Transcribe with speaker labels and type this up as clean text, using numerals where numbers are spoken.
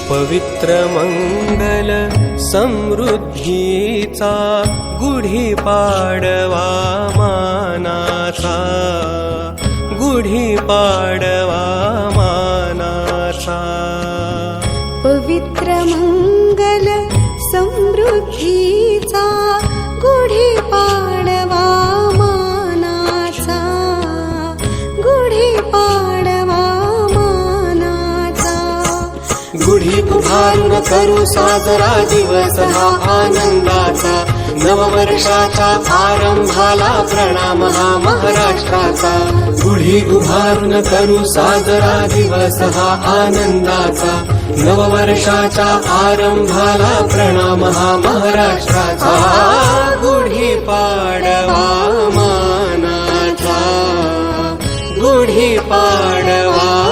Speaker 1: पवित्र मंगल समृद्धीचा गुढीपाडवा मानाचा, गुढीपाडवा मानाचा।
Speaker 2: पवित्र मंगल समृद्धीचा गुढीपाडवा मानाचा, गुढीपाडवा मानाचा।
Speaker 1: गुढी उभारून करू साजरा दिवस हा आनंदाचा, नववर्षाचा आरंभाला प्रणाम हा महाराष्ट्राचा। गुढी उभारून करू साजरा दिवस हा आनंदाचा, नववर्षाचा आरंभाला प्रणाम हा महाराष्ट्राचा। गुढीपाडवा मानाचा, गुढीपाडवा